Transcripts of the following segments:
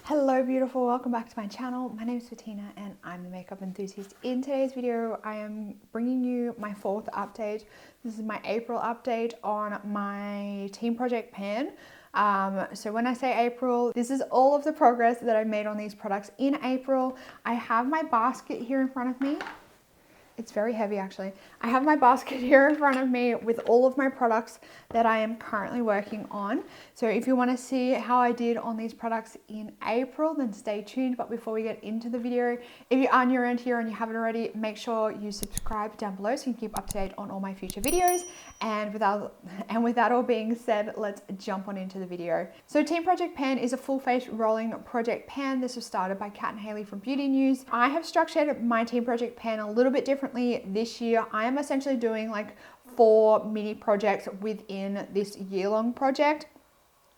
Hello beautiful, welcome back to my channel. My name is Bettina and I'm the makeup enthusiast. In today's video, I am bringing you my 4th update. This is my April update on my team project pan. So when I say April, this is all of the progress that I made on these products in April. I have my basket here in front of me. It's very heavy actually. I have my basket here in front of me with all of my products that I am currently working on. So if you want to see how I did on these products in April, then stay tuned. But before we get into the video, if you are new around here and you haven't already, make sure you subscribe down below so you can keep up to date on all my future videos. And with that all being said, let's jump on into the video. So Team Project Pan is a full face rolling project pan. This was started by Kat and Haley from Beauty News. I have structured my Team Project Pan a little bit differently this year. I am essentially doing like 4 mini projects within this year-long project.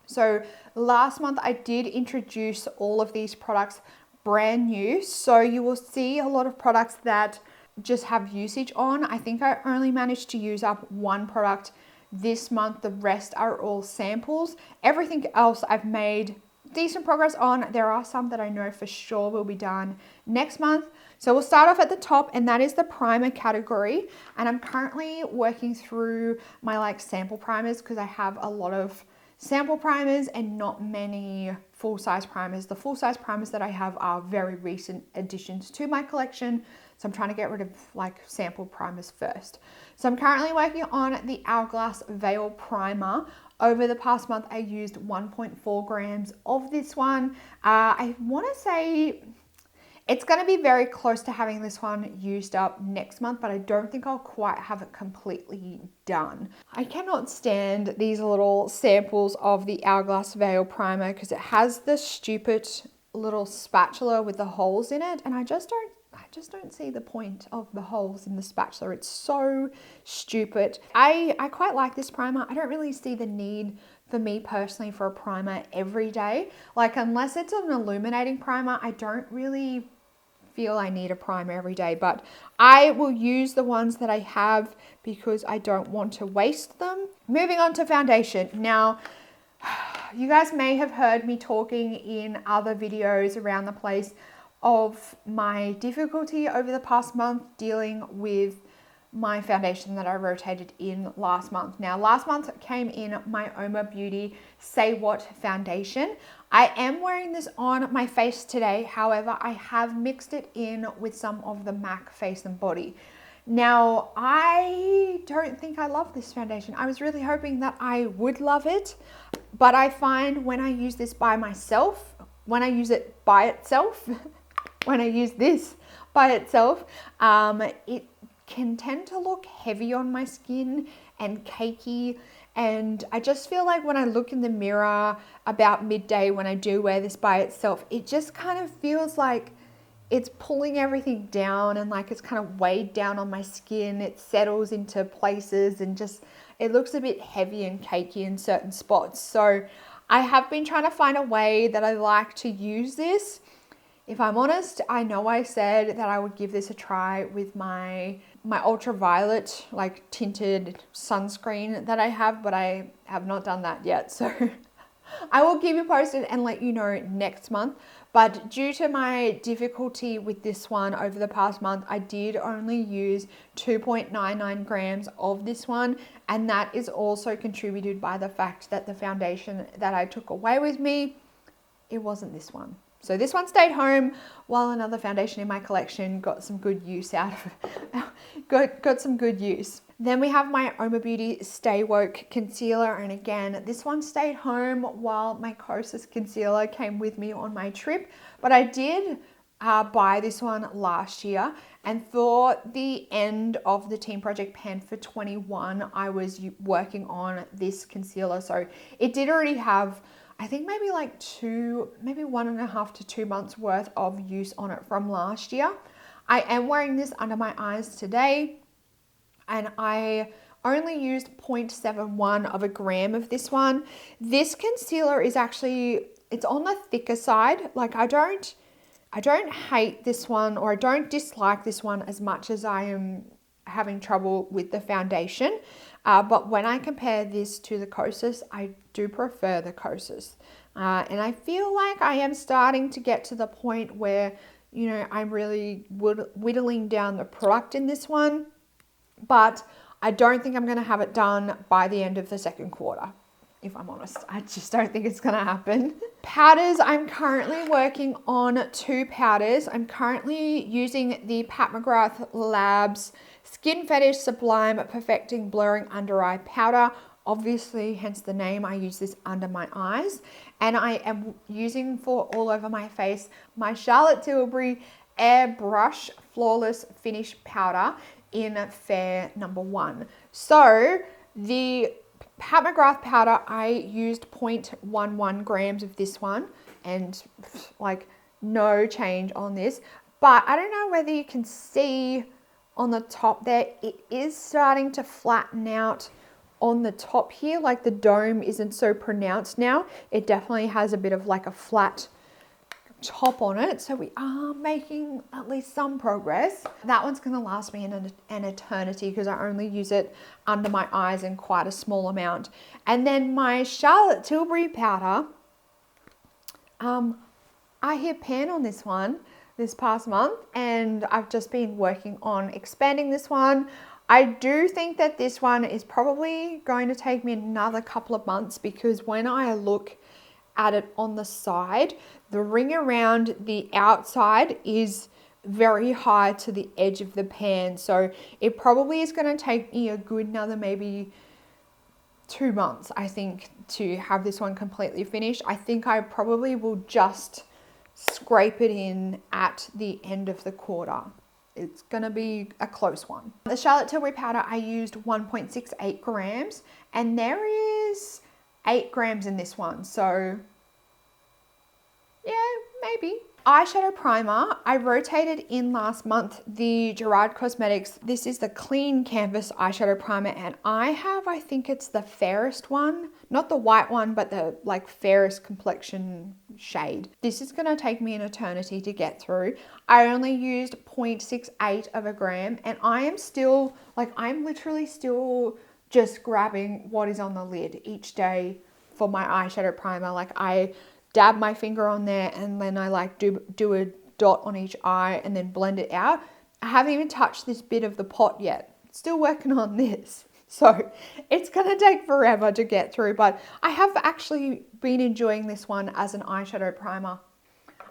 So last month I did introduce all of these products brand new. So you will see a lot of products that just have usage on. I think I only managed to use up 1 product this month. The rest are all samples. Everything else I've made decent progress on. There are some that I know for sure will be done next month. So we'll start off at the top, and that is the primer category. And I'm currently working through my sample primers because I have a lot of sample primers and not many full-size primers. The full-size primers that I have are very recent additions to my collection. So I'm trying to get rid of sample primers first. So I'm currently working on the Hourglass Veil Primer. Over the past month, I used 1.4 grams of this one. I want to say it's going to be very close to having this one used up next month, but I don't think I'll quite have it completely done. I cannot stand these little samples of the Hourglass Veil Primer because it has this stupid little spatula with the holes in it, and I just don't see the point of the holes in the spatula. It's so stupid. I quite like this primer. I don't really see the need for me personally for a primer every day. Unless it's an illuminating primer, I don't really feel I need a primer every day, but I will use the ones that I have because I don't want to waste them. Moving on to foundation. Now, you guys may have heard me talking in other videos around the place of my difficulty over the past month dealing with my foundation that I rotated in last month. Now, last month came in my Oma Beauty Say What foundation. I am wearing this on my face today. However, I have mixed it in with some of the MAC Face and Body. Now, I don't think I love this foundation. I was really hoping that I would love it, but I find when I use this by myself, when I use it by itself, when I use this by itself, it can tend to look heavy on my skin and cakey. And I just feel like when I look in the mirror about midday when I do wear this by itself, it just kind of feels like it's pulling everything down and it's kind of weighed down on my skin. It settles into places and just, it looks a bit heavy and cakey in certain spots. So I have been trying to find a way that I like to use this. If I'm honest, I know I said that I would give this a try with my ultraviolet tinted sunscreen that I have, but I have not done that yet. So I will keep you posted and let you know next month. But due to my difficulty with this one over the past month, I did only use 2.99 grams of this one. And that is also contributed by the fact that the foundation that I took away with me, it wasn't this one. So this one stayed home while another foundation in my collection got some good use out of it. got some good use. Then we have my Oma Beauty Stay Woke Concealer. And again, this one stayed home while my Kosas concealer came with me on my trip. But I did buy this one last year. And for the end of the Team Project Pan for 21, I was working on this concealer. So it did already have, I think maybe 1.5 to 2 months worth of use on it from last year. I am wearing this under my eyes today, and I only used 0.71 of a gram of this one. This concealer is actually, it's on the thicker side. I don't hate this one, or I don't dislike this one as much as I having trouble with the foundation. But when I compare this to the Kosas, I do prefer the Kosas. And I feel like I am starting to get to the point where, you know, I'm really whittling down the product in this one. But I don't think I'm going to have it done by the end of the second quarter. If I'm honest, I just don't think it's going to happen. Powders, I'm currently working on 2 powders. I'm currently using the Pat McGrath Labs Skin Fetish Sublime Perfecting Blurring Under Eye Powder. Obviously, hence the name, I use this under my eyes. And I am using for all over my face my Charlotte Tilbury Airbrush Flawless Finish Powder in Fair number 1. So the Pat McGrath powder, I used 0.11 grams of this one and like no change on this. But I don't know whether you can see on the top there, it is starting to flatten out on the top here. Like the dome isn't so pronounced now. It definitely has a bit of like a flat top on it, so we are making at least some progress. That one's going to last me an eternity because I only use it under my eyes in quite a small amount. And then my Charlotte Tilbury powder, I hit pan on this one this past month, and I've just been working on expanding this one. I do think that this one is probably going to take me another couple of months because when I look at it on the side, the ring around the outside is very high to the edge of the pan. So it probably is going to take me a good another maybe 2 months, I think, to have this one completely finished. I think I probably will just scrape it in at the end of the quarter. It's going to be a close one. The Charlotte Tilbury powder, I used 1.68 grams and there is 8 grams in this one, so yeah, maybe. Eyeshadow primer, I rotated in last month the Gerard Cosmetics. This is the Clean Canvas eyeshadow primer, and I have, I think it's the fairest one, not the white one, but the like fairest complexion shade. This is gonna take me an eternity to get through. I only used 0.68 of a gram, and I am still, like, I'm literally still just grabbing what is on the lid each day for my eyeshadow primer. Like, I dab my finger on there and then I like do a dot on each eye and then blend it out. I haven't even touched this bit of the pot yet. Still working on this. So it's gonna take forever to get through, but I have actually been enjoying this one as an eyeshadow primer.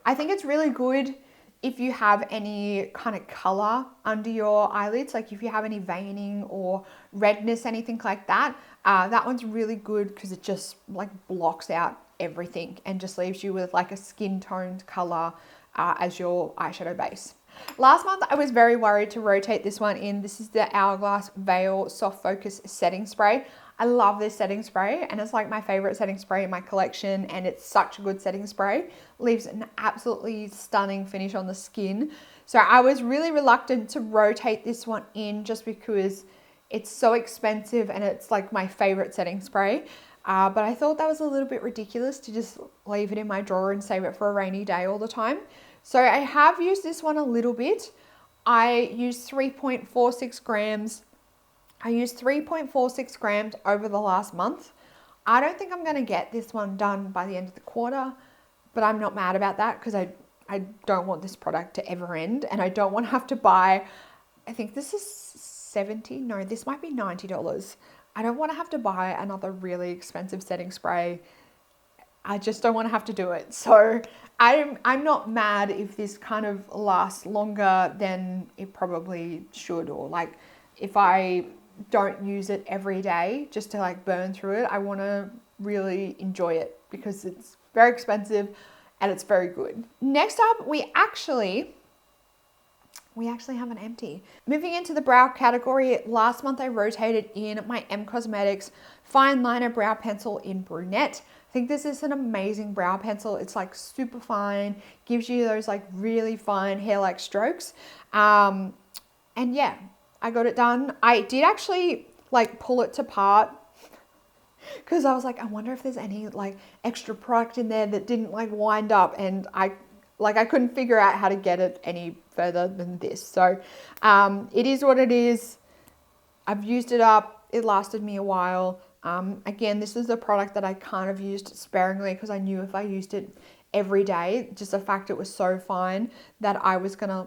I think it's really good if you have any kind of color under your eyelids, like if you have any veining or redness, anything like that. That one's really good because it just like blocks out everything and just leaves you with like a skin toned color as your eyeshadow base. Last month I was very worried to rotate this one in. This is the Hourglass Veil Soft Focus Setting Spray. I love this setting spray and it's like my favorite setting spray in my collection, and it's such a good setting spray. Leaves an absolutely stunning finish on the skin. So I was really reluctant to rotate this one in just because it's so expensive and it's like my favorite setting spray. But I thought that was a little bit ridiculous to just leave it in my drawer and save it for a rainy day all the time. So I have used this one a little bit. I used 3.46 grams. I used 3.46 grams over the last month. I don't think I'm going to get this one done by the end of the quarter, but I'm not mad about that because I don't want this product to ever end, and I don't want to have to buy, I think this is $70, no, this might be $90. I don't want to have to buy another really expensive setting spray. I just don't want to have to do it. So I'm not mad if this kind of lasts longer than it probably should, or like if I don't use it every day just to like burn through it. I want to really enjoy it because it's very expensive and it's very good. Next up, we actually have an empty. Moving into the brow category, last month I rotated in my M Cosmetics Fine Liner Brow Pencil in Brunette. I think this is an amazing brow pencil. It's like super fine, gives you those like really fine hair-like strokes. And yeah, I got it done. I did actually like pull it apart because I was like, I wonder if there's any like extra product in there that didn't like wind up, and I couldn't figure out how to get it any further than this. So it is what it is. I've used it up. It lasted me a while. Again, this is a product that I kind of used sparingly because I knew if I used it every day, just the fact it was so fine, that I was going to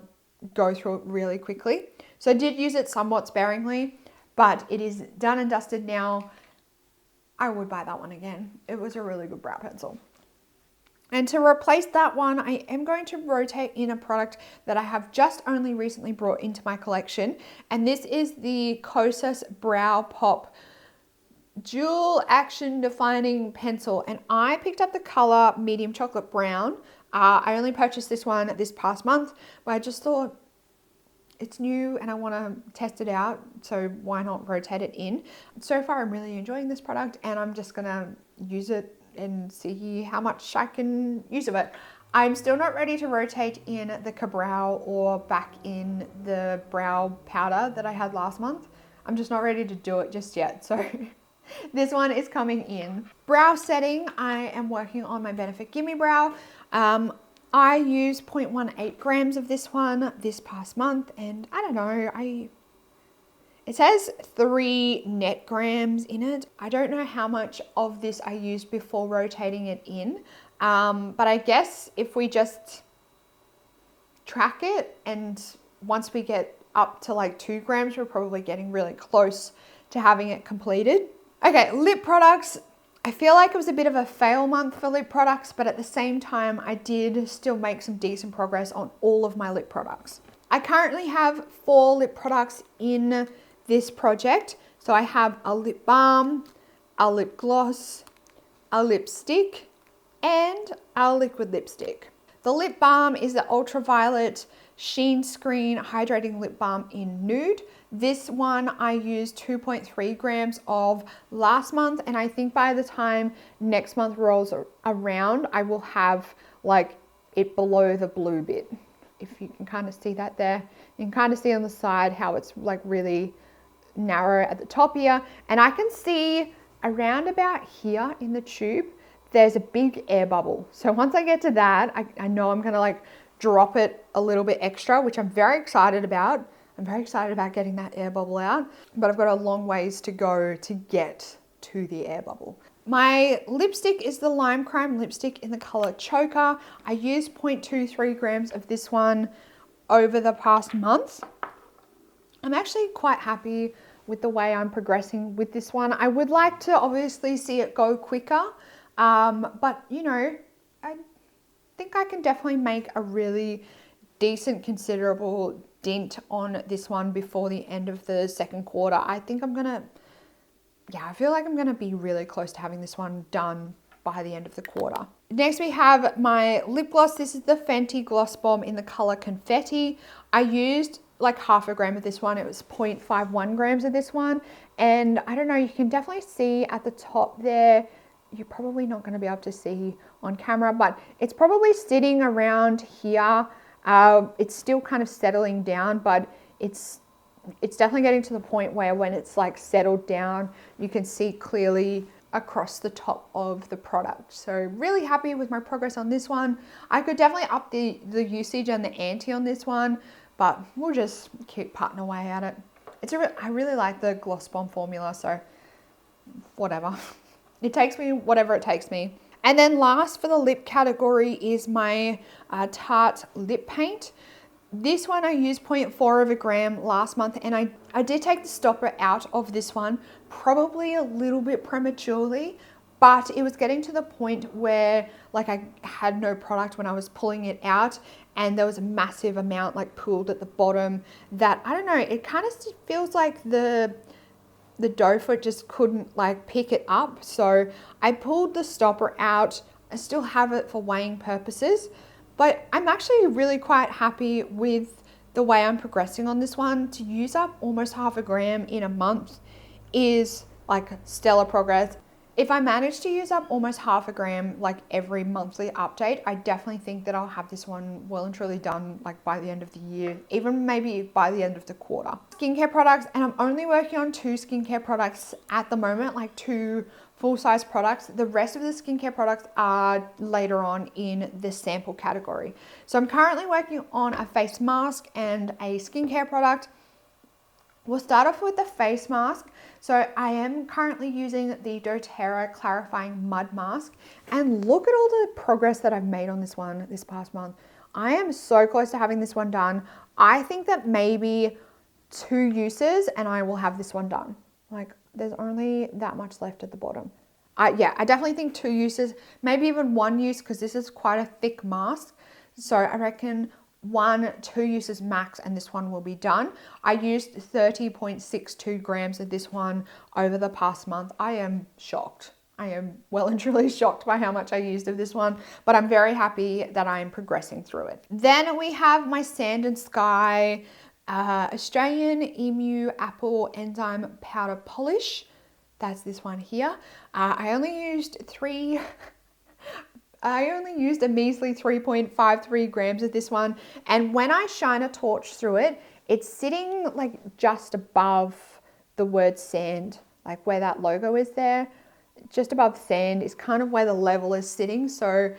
go through it really quickly. So I did use it somewhat sparingly, but it is done and dusted now. I would buy that one again. It was a really good brow pencil. And to replace that one, I am going to rotate in a product that I have just only recently brought into my collection. And this is the Kosas Brow Pop Dual Action Defining Pencil. And I picked up the color Medium Chocolate Brown. I only purchased this one this past month, but I just thought it's new and I want to test it out. So why not rotate it in? So far, I'm really enjoying this product and I'm just going to use it and see how much I can use of it. I'm still not ready to rotate in the Ka-Brow or back in the brow powder that I had last month. I'm just not ready to do it just yet. So this one is coming in. Brow setting, I am working on my Benefit Gimme Brow. I used 0.18 grams of this one this past month, and I don't know, it says 3 net grams in it. I don't know how much of this I used before rotating it in, but I guess if we just track it, and once we get up to like 2 grams, we're probably getting really close to having it completed. Okay, lip products. I feel like it was a bit of a fail month for lip products, but at the same time, I did still make some decent progress on all of my lip products. I currently have 4 lip products in this project. So I have a lip balm, a lip gloss, a lipstick, and a liquid lipstick. The lip balm is the Ultraviolet Sheen Screen Hydrating Lip Balm in Nude. This one I used 2.3 grams of last month, and I think by the time next month rolls around, I will have like it below the blue bit. If you can kind of see that there, you can kind of see on the side how it's like really narrow at the top here, and I can see around about here in the tube, there's a big air bubble. So once I get to that, I know I'm gonna like drop it a little bit extra, which I'm very excited about. I'm very excited about getting that air bubble out, but I've got a long ways to go to get to the air bubble. My lipstick is the Lime Crime lipstick in the color Choker. I used 0.23 grams of this one over the past month. I'm actually quite happy with the way I'm progressing with this one. I would like to obviously see it go quicker, but you know, I think I can definitely make a really decent, considerable dent on this one before the end of the second quarter. I think I'm gonna, I feel like I'm gonna be really close to having this one done by the end of the quarter. Next we have my lip gloss. This is the Fenty Gloss Bomb in the color Confetti. I used like half a gram of this one. It was 0.51 grams of this one. And I don't know, you can definitely see at the top there, you're probably not gonna be able to see on camera, but it's probably sitting around here. It's still kind of settling down, but it's definitely getting to the point where when it's like settled down, you can see clearly across the top of the product. So really happy with my progress on this one. I could definitely up the usage and the ante on this one, but we'll just keep putting away at it. I really like the Gloss Bomb formula, so whatever. It takes me whatever it takes me. And then last for the lip category is my Tarte lip paint. This one I used 0.4 of a gram last month, and I did take the stopper out of this one, probably a little bit prematurely, but it was getting to the point where like I had no product when I was pulling it out, and there was a massive amount like pooled at the bottom that, I don't know, it kind of feels like the dough foot just couldn't like pick it up. So I pulled the stopper out. I still have it for weighing purposes, but I'm actually really quite happy with the way I'm progressing on this one. To use up almost half a gram in a month is like stellar progress. If I manage to use up almost half a gram like every monthly update, I definitely think that I'll have this one well and truly done like by the end of the year, even maybe by the end of the quarter. Skincare products, and I'm only working on 2 skincare products at the moment, like 2 full-size products. The rest of the skincare products are later on in the sample category. So I'm currently working on a face mask and a skincare product. We'll start off with the face mask. So I am currently using the doTERRA Clarifying Mud Mask, and look at all the progress that I've made on this one this past month. I am so close to having this one done. I think that maybe 2 uses and I will have this one done. Like, there's only that much left at the bottom. Yeah, I definitely think 2 uses, maybe even 1 use, because this is quite a thick mask. So I reckon 1, 2 uses max, and this one will be done. I used 30.62 grams of this one over the past month. I am shocked. I am well and truly shocked by how much I used of this one, but I'm very happy that I am progressing through it. Then we have my Sand and Sky Australian Emu Apple Enzyme Powder Polish. That's this one here. I only used a measly 3.53 grams of this one. And when I shine a torch through it, it's sitting like just above the word sand, like where that logo is there. Just above sand is kind of where the level is sitting. So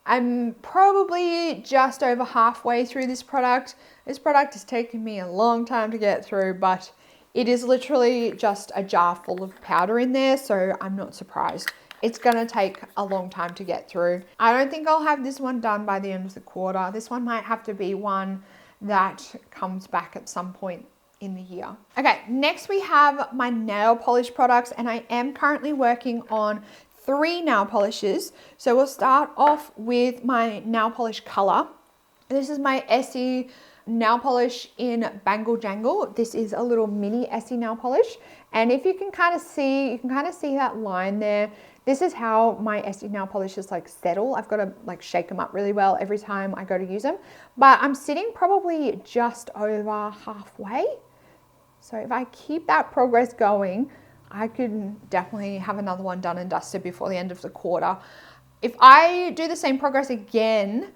I'm probably just over halfway through this product. This product has taken me a long time to get through, but it is literally just a jar full of powder in there, so I'm not surprised. It's gonna take a long time to get through. I don't think I'll have this one done by the end of the quarter. This one might have to be one that comes back at some point in the year. Okay, next we have my nail polish products, and I am currently working on 3 nail polishes. So we'll start off with my nail polish color. This is my Essie nail polish in Bangle Jangle. This is a little mini Essie nail polish. And if you can kind of see, that line there. This is how my Essie nail polishes like settle. I've got to like shake them up really well every time I go to use them. But I'm sitting probably just over halfway. So if I keep that progress going, I could definitely have another one done and dusted before the end of the quarter. If I do the same progress again,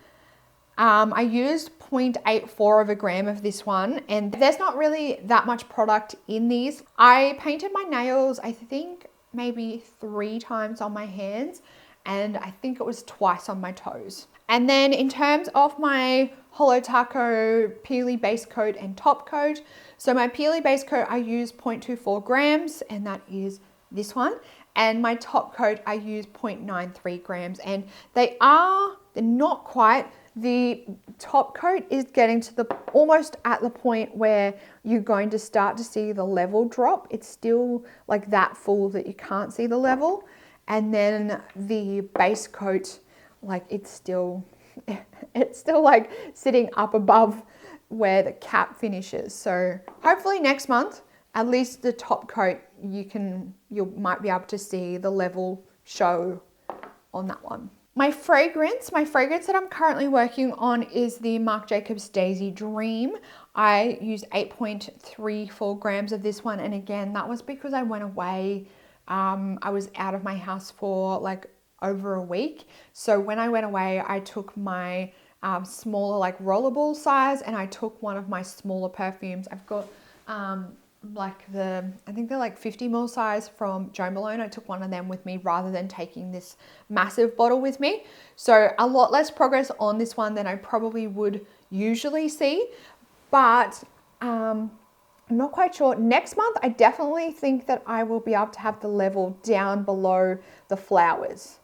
I used 0.84 of a gram of this one, and there's not really that much product in these. I painted my nails, I think maybe 3 times on my hands, and I think it was twice on my toes. And then in terms of my Holo Taco Peely Base Coat and Top Coat, so my Peely Base Coat I use 0.24 grams, and that is this one. And my Top Coat I use 0.93 grams, and they're not quite. The top coat is getting to almost at the point where you're going to start to see the level drop. It's still like that full that you can't see the level. And then the base coat, like it's still like sitting up above where the cap finishes. So hopefully next month, at least the top coat, you might be able to see the level show on that one. My fragrance that I'm currently working on is the Marc Jacobs Daisy Dream. I used 8.34 grams of this one, and again, that was because I went away. I was out of my house for like over a week. So when I went away, I took my smaller like rollerball size, and I took one of my smaller perfumes. I've got I think they're like 50 ml size from Jo Malone. I took one of them with me rather than taking this massive bottle with me. So a lot less progress on this one than I probably would usually see, but I'm not quite sure. Next month, I definitely think that I will be able to have the level down below the flowers.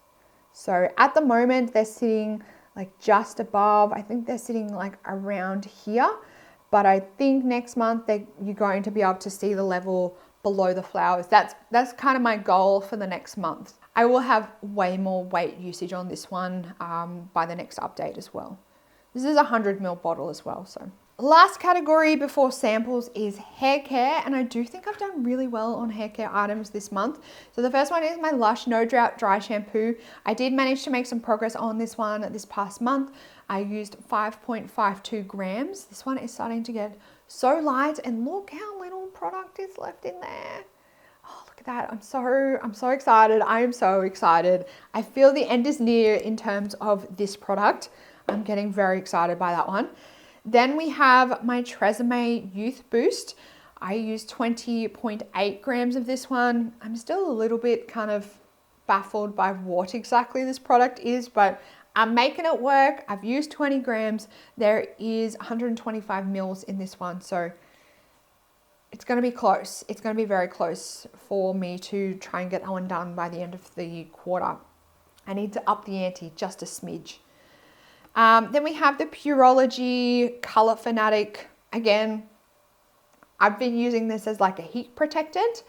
So at the moment, they're sitting like just above. I think they're sitting like around here. But I think next month you're going to be able to see the level below the flowers. That's kind of my goal for the next month. I will have way more weight usage on this one by the next update as well. This is a 100 ml bottle as well. So last category before samples is hair care, and I do think I've done really well on hair care items this month. So the first one is my Lush No Drought Dry Shampoo. I did manage to make some progress on this one this past month. I used 5.52 grams. This one is starting to get so light, and look how little product is left in there. Oh, look at that. I'm so excited. I am so excited. I feel the end is near in terms of this product. I'm getting very excited by that one. Then we have my Tresemme Youth Boost. I used 20.8 grams of this one. I'm still a little bit kind of baffled by what exactly this product is, but I'm making it work. I've used 20 grams. There is 125 mils in this one. So it's going to be close. It's going to be very close for me to try and get that one done by the end of the quarter. I need to up the ante just a smidge. Then we have the Pureology Color Fanatic. Again, I've been using this as like a heat protectant.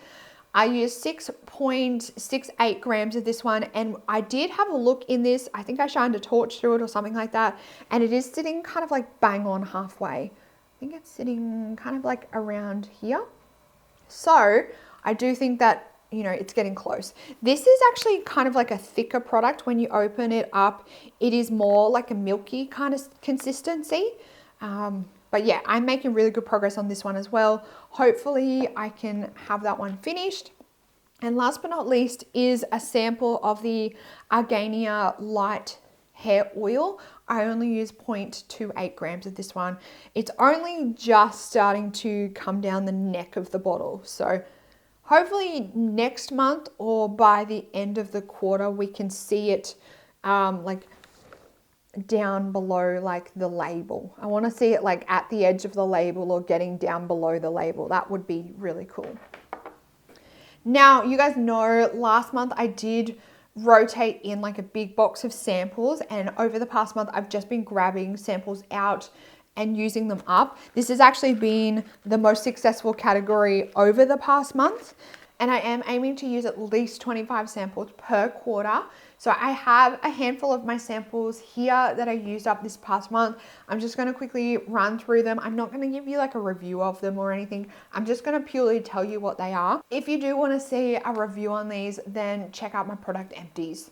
I used 6.68 grams of this one, and I did have a look in this. I think I shined a torch through it or something like that, and it is sitting kind of like bang on halfway. I think it's sitting kind of like around here. So I do think that, you know, it's getting close. This is actually kind of like a thicker product. When you open it up, it is more like a milky kind of consistency. But yeah, I'm making really good progress on this one as well. Hopefully I can have that one finished. And last but not least is a sample of the Argania Light Hair Oil. I only use 0.28 grams of this one. It's only just starting to come down the neck of the bottle. So hopefully next month or by the end of the quarter, we can see it like down below like the label. I want to see it like at the edge of the label or getting down below the label. That would be really cool. Now, you guys know last month I did rotate in like a big box of samples, and over the past month I've just been grabbing samples out and using them up. This has actually been the most successful category over the past month, and I am aiming to use at least 25 samples per quarter. So I have a handful of my samples here that I used up this past month. I'm just going to quickly run through them. I'm not going to give you like a review of them or anything. I'm just going to purely tell you what they are. If you do want to see a review on these, then check out my product empties.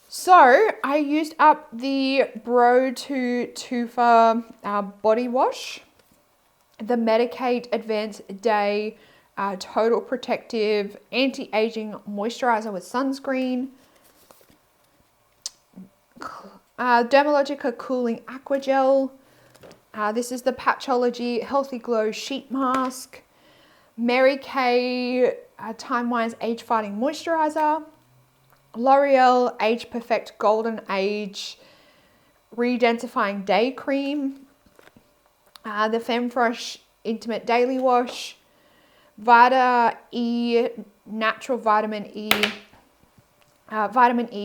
So I used up the Bro to Tufa body wash, the Medicate Advanced Day Total Protective Anti-Aging Moisturizer with Sunscreen, Dermalogica Cooling Aqua Gel. This is the Patchology Healthy Glow Sheet Mask, Mary Kay Time Wise Age Fighting Moisturizer, L'Oreal Age Perfect Golden Age Redensifying Day Cream, the Femfresh Intimate Daily Wash, Vita E Natural Vitamin E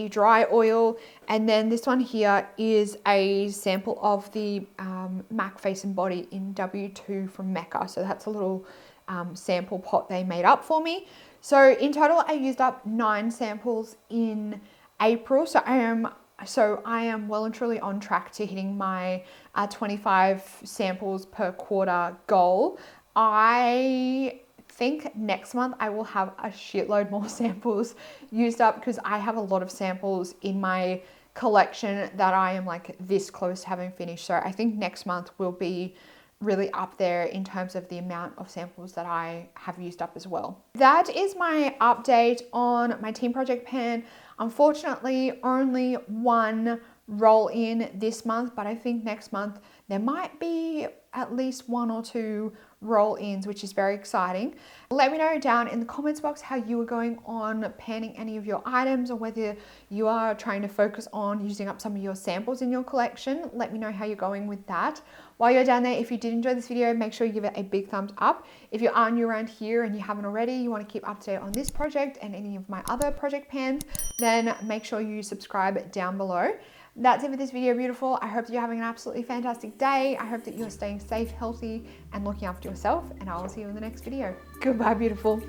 Dry Oil, and then this one here is a sample of the MAC Face and Body in W2 from Mecca. So that's a little sample pot they made up for me. So in total, I used up 9 samples in April. So I am well and truly on track to hitting my 25 samples per quarter goal. I think next month I will have a shitload more samples used up, because I have a lot of samples in my collection that I am like this close to having finished. So I think next month will be really up there in terms of the amount of samples that I have used up as well. That is my update on my team project pan. Unfortunately, only one roll in this month, but I think next month there might be at least 1 or 2 roll-ins, which is very exciting. Let me know down in the comments box how you are going on panning any of your items, or whether you are trying to focus on using up some of your samples in your collection. Let me know how you're going with that. While you're down there, if you did enjoy this video, make sure you give it a big thumbs up. If you are new around here and you haven't already, you want to keep up to date on this project and any of my other project pans, then make sure you subscribe down below. That's it for this video, beautiful. I hope that you're having an absolutely fantastic day. I hope that you're staying safe, healthy, and looking after yourself, and I will see you in the next video. Goodbye, beautiful.